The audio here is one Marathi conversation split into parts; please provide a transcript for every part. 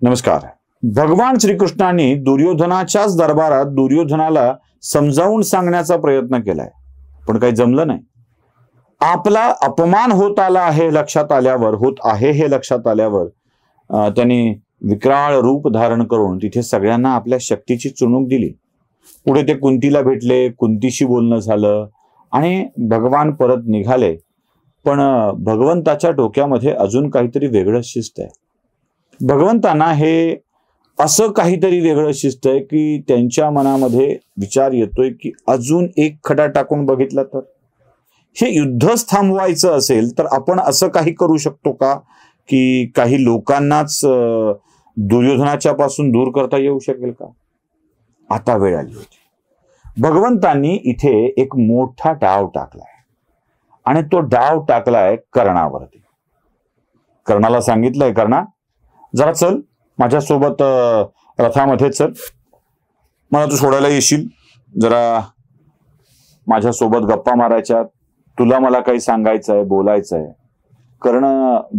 नमस्कार. भगवान श्रीकृष्णांनी दुर्योधनाच्याच दरबारात दुर्योधनाला समजावून सांगण्याचा प्रयत्न केलाय, पण काही जमलं नाही. आपला अपमान होत आला आहे लक्षात आल्यावर त्यांनी विक्राळ रूप धारण करून तिथे सगळ्यांना आपल्या शक्तीची चुणूक दिली. पुढे ते कुंतीला भेटले, कुंतीशी बोलणं झालं आणि भगवान परत निघाले. पण भगवंताच्या डोक्यामध्ये अजून काहीतरी वेगळं शिस्त आहे. भगवंतांना हे असं काहीतरी वेगळं शिस्त आहे की त्यांच्या मनामध्ये विचार येतोय की अजून एक खडा टाकून बघितला तर हे युद्धच थांबवायचं असेल तर आपण असं काही करू शकतो का की काही लोकांनाच दुर्योधनाच्या पासून दूर करता येऊ शकेल का. आता वेळ आली होती. भगवंतांनी इथे एक मोठा डाव टाकलाय आणि तो डाव टाकलाय कर्णावरती. कर्णाला सांगितलंय, कर्णा जरा चल माझ्यासोबत रथामध्ये चल, मला तू सोडायला येशील, जरा माझ्यासोबत गप्पा मारायच्या, तुला मला काही सांगायचं आहे, बोलायचं आहे. कर्ण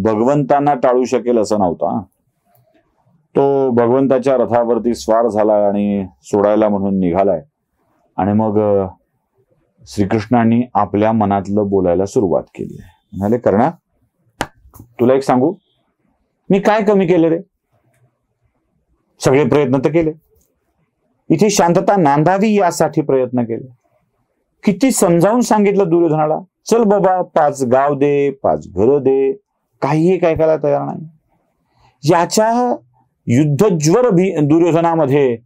भगवंतांना टाळू शकेल असं नव्हता. तो भगवंताच्या रथावरती स्वार झाला आणि सोडायला म्हणून निघालाय. आणि मग श्रीकृष्णांनी आपल्या मनातलं बोलायला सुरुवात केली आहे. म्हणाले, कर्णा तुला एक सांगू, मी काय कमी केले रे? सगळे प्रयत्न तर केले, इथे शांतता नांदावी यासाठी प्रयत्न केले. किती समजावून सांगितलं दुर्योधनाला, चल बाबा 5 गाव दे, 5 घरं दे, काहीही ऐकायला तयार नाही. याच्या युद्धज्वर दुर्योधनामध्ये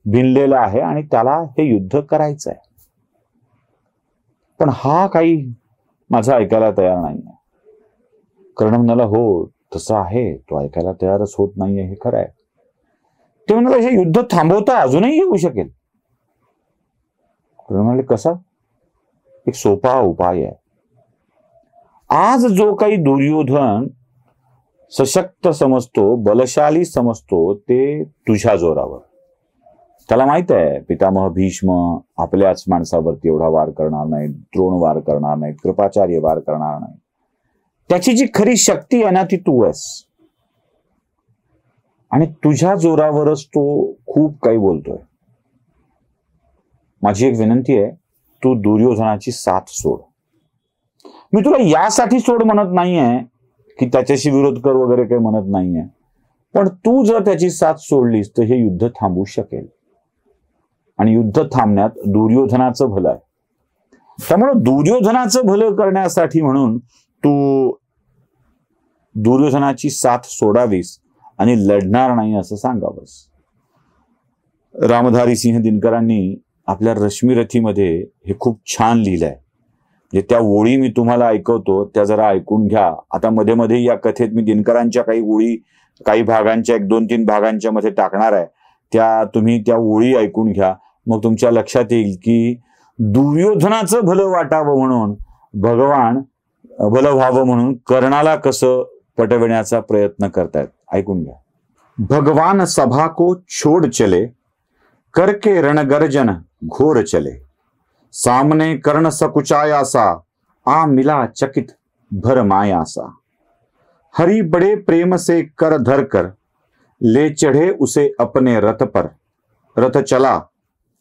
भिनलेला आहे आणि त्याला हे युद्ध करायचं आहे. पण हा काही माझा ऐकायला तयार नाही. कर्ण म्हणाला, हो तसं आहे, तो ऐकायला तयारच होत नाहीये, हे खरं आहे. ते म्हणाले, हे युद्ध थांबवता अजूनही येऊ शकेल. कर्ण म्हणाले, कसा? एक सोपा उपाय आहे. आज जो काही दुर्योधन सशक्त समजतो, बलशाली समजतो, ते तुझ्या जोरावर. त्याला माहित आहे पितामह भीष्म आपल्याच माणसावरती एवढा वार करणार नाही, द्रोण वार करणार नाही, कृपाचार्य वार करणार नाही. त्याची जी खरी शक्ती आहे ना ती तू आहेस आणि तुझ्या जोरावरच तो खूप काही बोलतोय. माझी एक विनंती आहे, तू दुर्योधनाची साथ सोड. मी तुला यासाठी सोड म्हणत नाहीये की त्याच्याशी विरोध कर वगैरे काही म्हणत नाहीये, पण तू जर त्याची साथ सोडलीस तर हे युद्ध थांबू शकेल आणि युद्ध थांबण्यात दुर्योधनाचं भलं आहे. त्यामुळे दुर्योधनाचं भलं करण्यासाठी म्हणून तू दुर्योधनाची साथ सोडावीस आणि लढणार नाही असं सांगावंस. रामधारी सिंह दिनकरांनी आपल्या रश्मिरथीमध्ये हे खूप छान लिहिलंय. म्हणजे त्या ओळी मी तुम्हाला ऐकवतो, त्या जरा ऐकून घ्या. आता मध्ये मध्ये या कथेत मी दिनकरांच्या काही ओळी काही भागांच्या 1-2-3 भागांच्या मध्ये टाकणार आहे. तुम्ही त्या ओळी ऐकून घ्या, मग तुमच्या लक्षात येईल की दुर्योधनाचं भलं वाटावं म्हणून भगवान भलं व्हावं म्हणून कर्णाला कसं पटविण्याचा प्रयत्न करतायत. ऐकून घ्या. भगवान सभा को छोड़ चले, करके रणगर्जन घोर चले. सामने कर्ण सकुचाया सा, आ मिला चकित भर माया सा. हरि बड़े प्रेम से कर धर कर, ले चढ़े उसे अपने रथ पर. रथ चला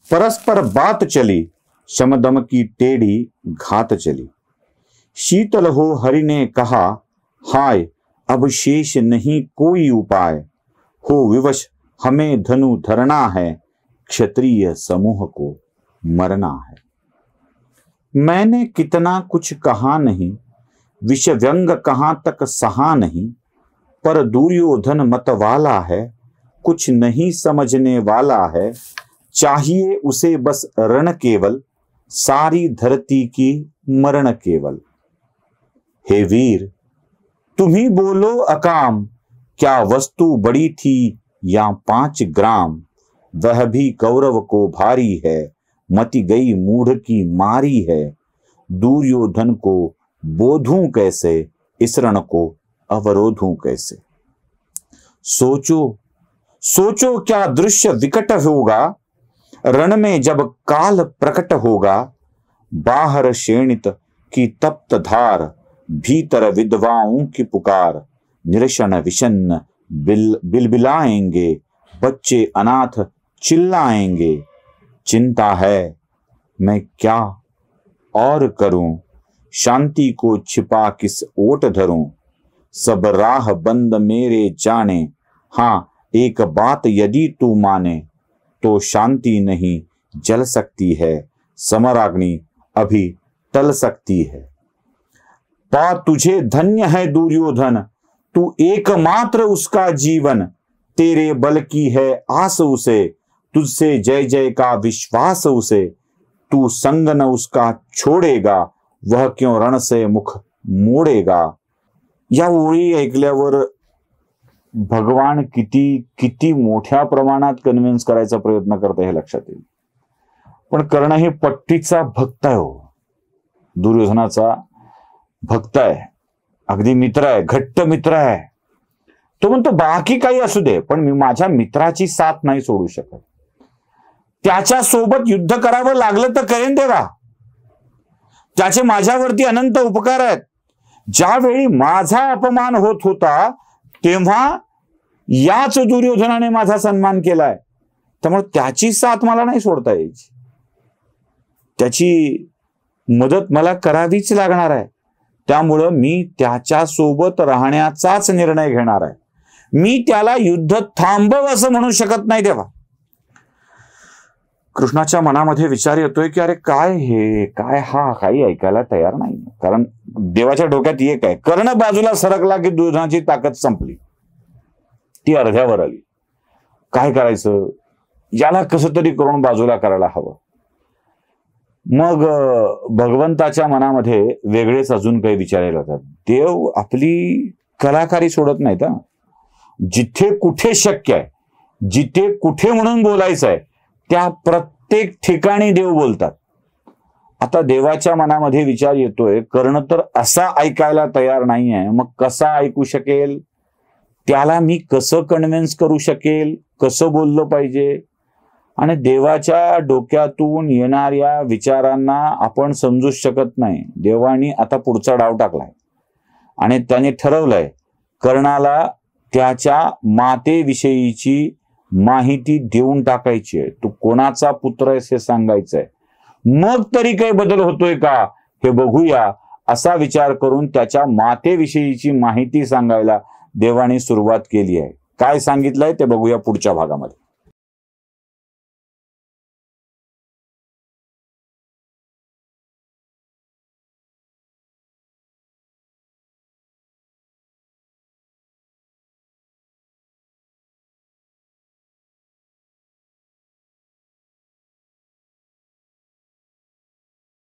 परस्पर बात चली, शमदम की टेढ़ी घात चली. शीतल हो हरि ने कहा, हाय अब शेष नहीं कोई उपाय. हो विवश हमें धनु धरना है, क्षत्रिय समूह को मरना है. मैंने कितना कुछ कहा नहीं, विष व्यंग कहां तक सहा नहीं. पर दुर्योधन मत वाला है, कुछ नहीं समझने वाला है. चाहिए उसे बस रण केवल, सारी धरती की मरण केवल. हे वीर तुम्ही बोलो अकाम, क्या वस्तु बड़ी थी या 5 ग्राम. वह भी कौरव को भारी है, मति गई मूढ़ की मारी है. दुर्योधन को बोधूं कैसे, इस रण को अवरोधूं कैसे. सोचो सोचो क्या दृश्य विकट होगा, रण में जब काल प्रकट होगा. बाहर शेणित की तप्त धार, भीतर विधवाओं की पुकार. निरशन विषन्न बिलबिलाएंगे, बच्चे अनाथ चिल्लाएंगे। चिंता है मैं क्या और करूं, शांति को छिपा किस ओट धरूं। सब राह बंद मेरे जाने, हाँ एक बात यदि तू माने, तो शांति नहीं जल सकती है, समराग्नि अभी टल सकती है। पा तुझे धन्य है दुर्योधन, तू एकमात्र उसका जीवन। तेरे बल की है आस उसे, तुझसे जय जय का विश्वास उसे। तू संग न उसका छोड़ेगा, वह क्यों रण से मुख मोडेगा। या ओळी ऐकल्यावर भगवान किती मोठ्या प्रमाणात कन्व्हिन्स करायचा प्रयत्न करते हे लक्षात येईल. पण कर्ण हे पट्टीचा भक्त आहे हो, दुर्योधनाचा भक्त आहे, अगदी मित्र आहे, घट्ट मित्र आहे. तो म्हणतो बाकी काही असू दे, पण मी माझ्या मित्राची साथ नाही सोडू शकत. त्याच्या सोबत युद्ध करावं लागलं तर करेन देवा, त्याचे माझ्यावरती अनंत उपकार आहेत. ज्यावेळी माझा अपमान होत होता तेव्हा याच दुर्योधनाने माझा सन्मान केलाय, त्यामुळे त्याची साथ मला नाही सोडता यायची. त्याची मदत मला करावीच लागणार आहे. त्यामुळं मी त्याच्या सोबत राहण्याचाच निर्णय घेणार आहे. मी त्याला युद्ध थांबव असं म्हणू शकत नाही देवा. कृष्णाच्या मनामध्ये विचार येतोय की अरे काय हे, काय हा काही ऐकायला तयार नाही. कारण देवाच्या डोक्यात एक आहे, कर्ण बाजूला सरकला की दुर्योधनाची ताकद संपली, ती अर्ध्यावर आली. काय करायचं, याला कसं तरी करून बाजूला करायला हवं. मग भगवंताच्या मनामध्ये वेगळेच अजून काही विचार येतात. देव आपली कलाकारी सोडत नाहीत. जिथे कुठे शक्य आहे, जिथे कुठे म्हणून बोलायचं आहे, त्या प्रत्येक ठिकाणी देव बोलतात. आता देवाच्या मनामध्ये विचार येतोय, कर्ण तर असा ऐकायला तयार नाही आहे, मग कसा ऐकू शकेल, त्याला मी कसं कन्व्हिन्स करू शकेल, कसं बोललं पाहिजे. आणि देवाच्या डोक्यातून येणाऱ्या विचारांना आपण समजूच शकत नाही. देवानी आता पुढचा डाव टाकलाय आणि त्याने ठरवलंय कर्णाला त्याच्या मातेविषयीची माहिती देऊन टाकायची आहे. तू कोणाचा पुत्र आहेस हे सांगायचंय, मग तरी काही बदल होतोय का हे बघूया असा विचार करून त्याच्या मातेविषयीची माहिती सांगायला देवाने सुरुवात केली आहे. काय सांगितलंय ते बघूया पुढच्या भागामध्ये.